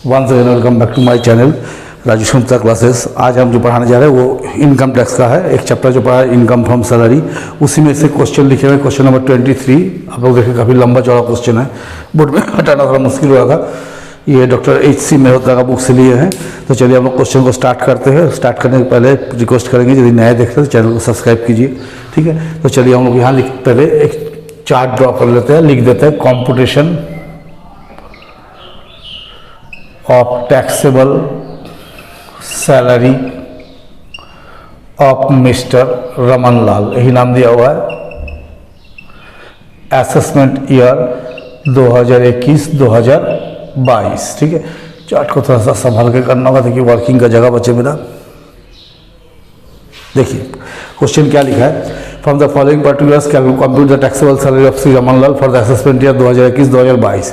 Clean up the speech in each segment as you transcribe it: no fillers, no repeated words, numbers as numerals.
Once again welcome back to my channel Raju Shukla classes. आज हम जो पढ़ाने जा रहे हैं वो इनकम टैक्स का है। एक चैप्टर जो पढ़ा है इनकम फ्रॉम सैलरी, उसी में से क्वेश्चन लिखे हुए क्वेश्चन नंबर 23। आप लोग देखें काफ़ी लंबा चौड़ा क्वेश्चन है, बोर्ड में हटाना थोड़ा मुश्किल हो रहा था। ये डॉक्टर HC मेहता का बुक से लिए हैं। तो चलिए हम लोग क्वेश्चन को स्टार्ट करते हैं। स्टार्ट करने से पहले रिक्वेस्ट करेंगे यदि नए देखते हैं तो चैनल को सब्सक्राइब कीजिए, ठीक है। तो चलिए हम लोग यहाँ पहले एक चार्ट ड्रॉ कर लेते हैं, लिख देते हैं computation of taxable salary of mister Raman Lal, यही नाम दिया हुआ है। असेसमेंट ईयर 2021-2022, ठीक है। चार्ट को थोड़ा सा संभाल के करना होगा, देखिए वर्किंग का जगह बचे मेरा। देखिए क्वेश्चन क्या लिखा है, from the following particulars compute the taxable salary of Shri Raman Lal for the assessment year 2021-2022।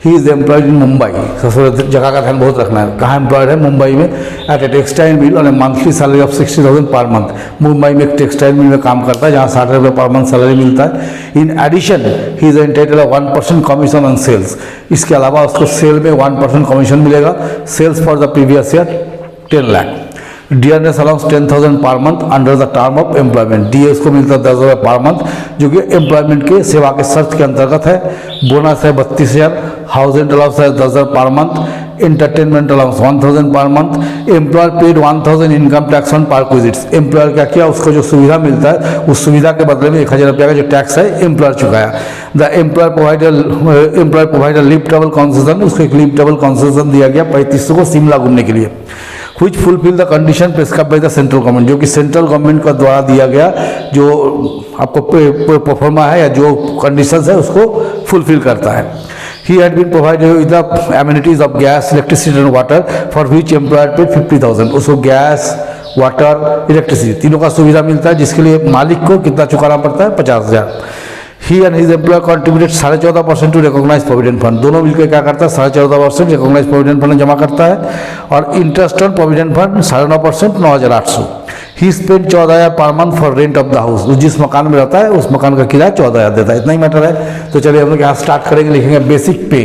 He is employed in Mumbai. सबसे जगह का ध्यान बहुत रखना है, कहाँ एम्प्लॉयड है? मुंबई में, at a textile mill on a monthly salary of 60,000 per month. Mumbai में एक टेक्सटाइल मिल में काम करता है जहाँ 60 रुपये पर मंथ सैलरी मिलता है। In addition he is entitled 1% commission on sales. इसके अलावा उसको सेल में 1% कमीशन मिलेगा। Sales for the previous year 10 lakh. Dearness allowance 10,000 per month under the term of employment. D उसको मिलता है 10 रुपये पर मंथ, जो कि एम्प्लॉयमेंट के सेवा के शर्त के अंतर्गत है। बोनस है 32,000। हाउस रेंट अलाउंस है 10,000 per month. Entertainment allowance 1,000 per month. Employer paid 1,000 income tax on perquisites. Employer क्या किया, उसको जो सुविधा मिलता है उस सुविधा के बदले में 1,000 रुपये का जो टैक्स है एम्प्लॉयर चुकाया। The employer provide leave travel concession, उसको एक लीव ट्रैवल कंसेशन दिया गया 3500 को शिमला घूमने के लिए। Which fulfill the condition prescribed by the central government, जो कि सेंट्रल गवर्नमेंट का द्वारा दिया गया जो आपको परफॉर्मा है या जो कंडीशंस है उसको फुलफिल करता है। He had been provided with the amenities of gas, electricity and water for which employer paid 50,000। उसको गैस, वाटर, इलेक्ट्रिसिटी तीनों का सुविधा मिलता है, जिसके लिए मालिक को कितना चुकाना पड़ता है? 50,000। He and his employer contributed 14.5% to recognise provident fund. दोनों मिलकर क्या करता है? 14.5% रिकॉग्नाइज प्रोविडेंट फंड जमा करता है। और interest on provident fund 9.5%, 9,800। He spend 14,000 per month for rent of the house. जिस मकान में रहता है उस मकान का किराया 14,000 देता है। इतना ही मैटर है। तो चलिए हम लोग यहाँ स्टार्ट करेंगे, लिखेंगे बेसिक पे।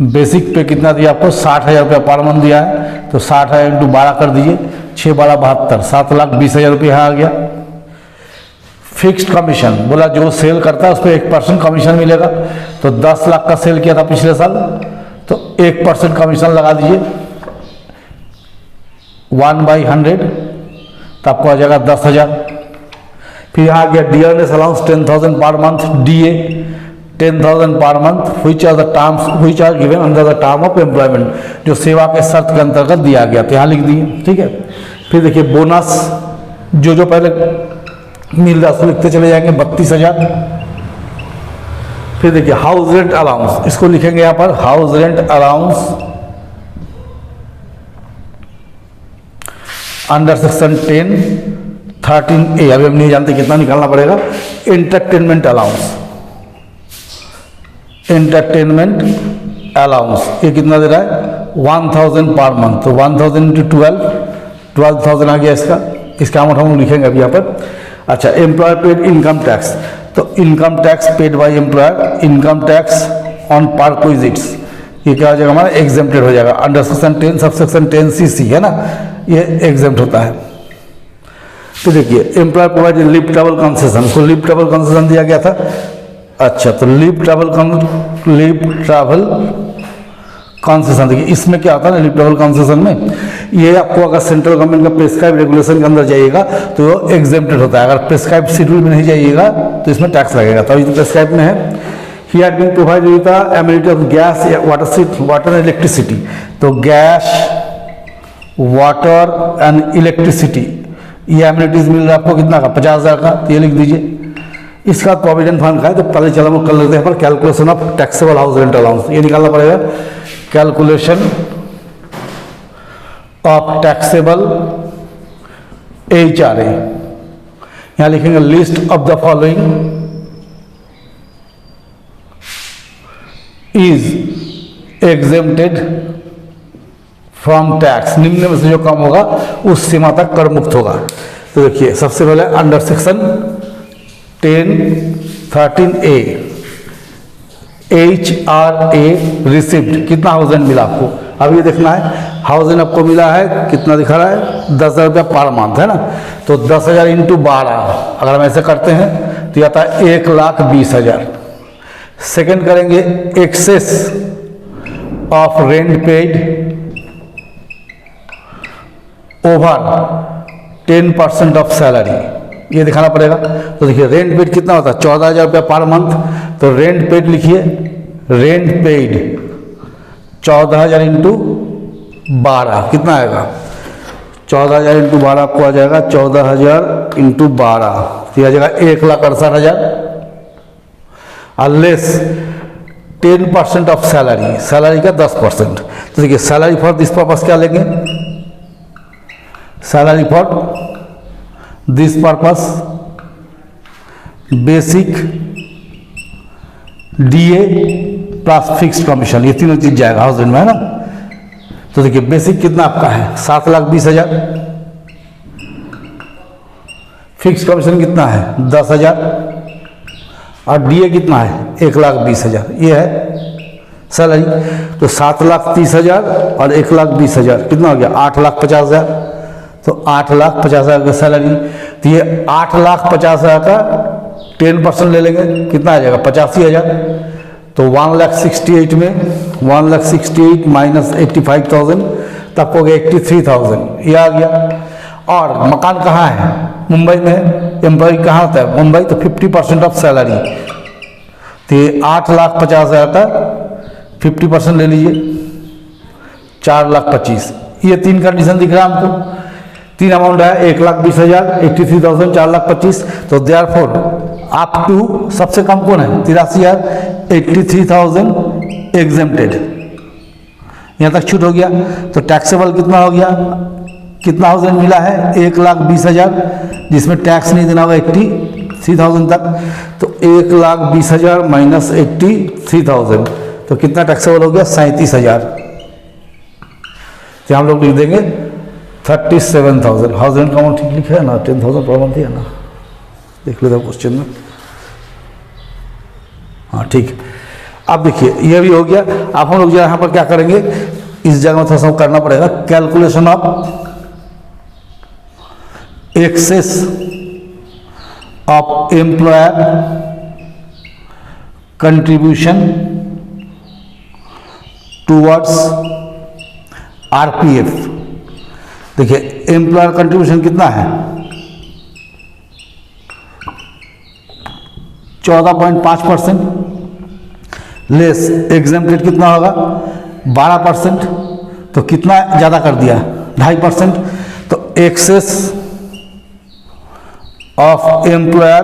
बेसिक पे कितना दिया आपको? 60,000 रुपया पर मंथ दिया है। तो 60,000 × 12 कर दीजिए, 6 12 72, 7,20,000 रुपया आ गया। फिक्स्ड कमीशन बोला जो सेल करता है उस पर 1% कमीशन मिलेगा। तो 10 लाख का सेल किया था पिछले साल, तो 1% कमीशन लगा दीजिए 1/100, तो आपको आ जाएगा 10,000। फिर यहाँ गया dearness allowance 10,000 per month, DA 10,000 per month, which are the terms which are given under the term of employment, जो सेवा के शर्त के अंतर्गत दिया गया। तो यहाँ लिख दिए, ठीक है। फिर देखिए बोनस जो पहले मिल रहा उसको लिखते चले जाएंगे 32,000। फिर देखिए हाउस रेंट अलाउंस, इसको लिखेंगे यहाँ पर house rent allowance under section 10(13)A। अभी हम नहीं जानते कितना निकालना पड़ेगा। एंटरटेनमेंट अलाउंस, एंटरटेनमेंट अलाउंस ये कितना दे रहा है? 1,000 पर मंथ। तो 1,000 × 12, 12,000 आ गया इसका। इसका अमाउंट हम लिखेंगे अभी यहाँ पर। अच्छा, एम्प्लॉयर पेड इनकम टैक्स, तो income tax paid by employer, income tax on perquisites, ये क्या हो जाएगा हमारा? एग्जेम्प्टेड हो जाएगा। Under section 10 sub section 10CC है ना, ये एग्जेम्प्ट होता है। तो देखिए employer provide leave travel concession, उसको लीव ट्रैवल कंसेशन दिया गया था। अच्छा, तो लीव ट्रैवल कंसेशन देखिए इसमें क्या होता है ना, लीव ट्रैवल कंसेशन में ये आपको अगर सेंट्रल गवर्नमेंट का प्रेस्क्राइब रेगुलेशन के अंदर जाइएगा तो वो एग्जेम्प्टेड होता है। अगर प्रेस्क्राइब शेड्यूल में नहीं जाइएगा तो इसमें टैक्स लगेगा। तो अभी तो प्रेस्क्राइब में है। He had been provided with the amenity of gas, water and electricity. तो गैस, वाटर एंड इलेक्ट्रिसिटी ये एमिनिटीज मिल रहा है आपको कितना का? 50,000 का। तो ये लिख दीजिए। इसका प्रोविडेंट फंड का है, तो पहले चलो हम कर लेते हैं पर calculation of taxable house rent allowance. ये निकालना पड़ेगा, कैलकुलेशन ऑफ टैक्सेबल HRA। यहां लिखेंगे list of the following is exempted from tax. निम्न में से जो कम होगा उस सीमा तक कर मुक्त होगा। तो देखिए सबसे पहले under section 10(13)A HRA receipt कितना थाउजेंड मिला आपको, अब ये देखना है थाउजेंड आपको मिला है, कितना दिखा रहा है 10,000 रुपया पर मंथ है ना, तो 10,000 इंटू 12 अगर हम ऐसे करते हैं तो ये आता है 1,20,000। सेकेंड करेंगे excess of rent paid over 10% of salary, ये दिखाना पड़ेगा। तो देखिए रेंट पेड कितना होता है 14,000 रुपया पर मंथ, तो रेंट पेड लिखिए, रेंट पेड 14,000 इंटू 12 कितना आएगा, 14,000 इंटू 12 आपको आ जाएगा 14,000 इंटू 12 तो आ जाएगा 1,68,000 और लेस 10% ऑफ सैलरी, सैलरी का 10%। तो देखिए सैलरी फॉर दिस पर्पस क्या लेंगे, salary for this purpose basic DA plus fix commission, ये तीनों चीज जाएगा थाउजेंड में है ना। तो देखिए बेसिक कितना आपका है 7,20,000, फिक्स कमीशन कितना है 10,000 और DA कितना है 1,20,000, ये है सैलरी। तो 7,30,000 और 1,20,000 कितना हो गया 8,50,000, तो 8,50,000 का सैलरी, तो ये 8,50,000 का 10% ले लेंगे कितना आ जाएगा 85,000, तो 1,68,000 में 1,68,000 माइनस 85,000 तो आपको हो गया 83,000, ये आ गया। और मकान कहाँ है मुंबई में, एम्प्लॉय कहाँ होता है मुंबई, तो 50% ऑफ सैलरी, तो ये 8,50,000 का 50% ले लीजिए 4,25,000, ये तीन कंडीशन दिख रहा है हमको, तीन अमाउंट है 1,20,000, 83,000, 4,25,000, तो देयरफॉर अप टू सबसे कम कौन है 83,000, 83,000 एग्जेम्प्टेड, यहाँ तक छूट हो गया। तो टैक्सेबल कितना हो गया, कितना थाउजेंड मिला है 1,20,000, जिसमें टैक्स नहीं देना होगा 83,000 तक, तो 1,20,000 माइनस 83,000 तो कितना टैक्सेबल हो गया 37,000, तो हम लोग लिख देंगे 37,000। थाउजेंड का अमाउंट ठीक लिखा है ना, 10,000 पर मंथ है ना, देख लेते क्वेश्चन में, हाँ ठीक है। अब देखिए ये भी हो गया। अब हम लोग यहाँ पर क्या करेंगे, इस जगह में थोड़ा सा करना पड़ेगा calculation of excess of employer contribution towards RPF। देखिए एम्प्लॉयर कंट्रीब्यूशन कितना है 14.5%, लेस एग्जेम्प्टेड कितना होगा 12%, तो कितना ज़्यादा कर दिया 2.5%, तो excess of employer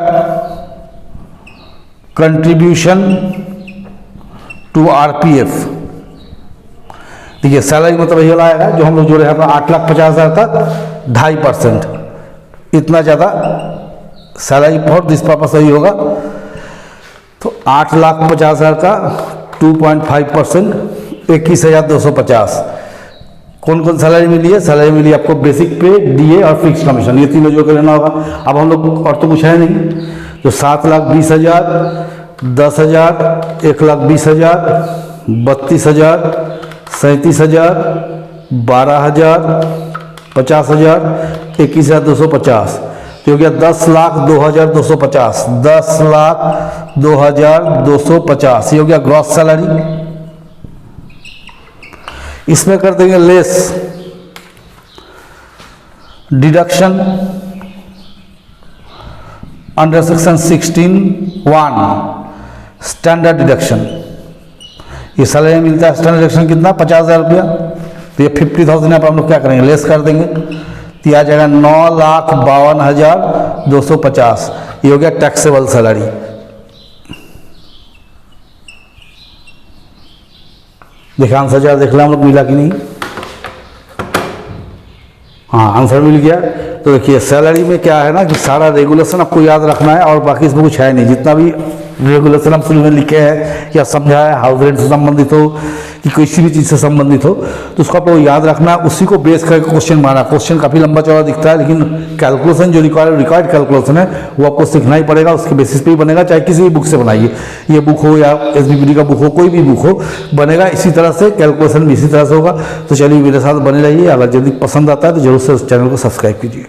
contribution to RPF। देखिए सैलरी मतलब यही आएगा जो हम लोग जोड़े हैं 8,50,000 का 2.5%, इतना ज़्यादा सैलरी फॉर दिस पर्पस वही होगा, तो 8,50,000 का 2.5% 21,250। कौन कौन सैलरी मिली है, सैलरी मिली आपको बेसिक पे, DA और फिक्स कमीशन, ये तीनों जोड़ कर लेना होगा। अब हम लोग और तो कुछ है नहीं, तो 7,20,000, 10,000, 1,20,000, 32,000, 37,000, 12,000, 50,000, 21,250, तो हो गया 10,02,250, 10,02,250, ये हो गया ग्रॉस सैलरी। इसमें कर देंगे less deduction under section 16(1) standard deduction. ये सैलरी मिलता है स्टैंडर्ड डिडक्शन कितना 50,000 रुपया, तो ये 50,000 यहाँ पर हम लोग क्या करेंगे लेस कर देंगे, तो आ जाएगा 9,52,250, ये हो गया टैक्सेबल सैलरी। देखिए आंसर जरा देख लें हम लोग मिला कि नहीं, हाँ आंसर मिल गया। तो देखिए सैलरी में क्या है ना कि सारा रेगुलेशन आपको याद रखना है और बाकी इसमें कुछ है नहीं, जितना भी रेगुलेशन हम शुरू में लिखे हैं या समझा है, हाउस रेंट से संबंधित हो कि किसी भी चीज़ से संबंधित हो, तो उसको आपको याद रखना, उसी को बेस करके क्वेश्चन माना। क्वेश्चन काफ़ी लंबा चौड़ा दिखता है, लेकिन कैलकुलेशन जो रिक्वायर्ड कैलकुलेशन है वो आपको सीखना ही पड़ेगा, उसके बेसिस पे ही बनेगा, चाहे किसी भी बुक से बनाइए, ये बुक हो या SBPD का बुक हो, कोई भी बुक हो, बनेगा इसी तरह से, कैलकुलेशन भी इसी तरह से होगा। तो चलिए मेरे साथ बने रहिए। अगर यदि पसंद आता है तो जरूर से उस चैनल को सब्सक्राइब कीजिए।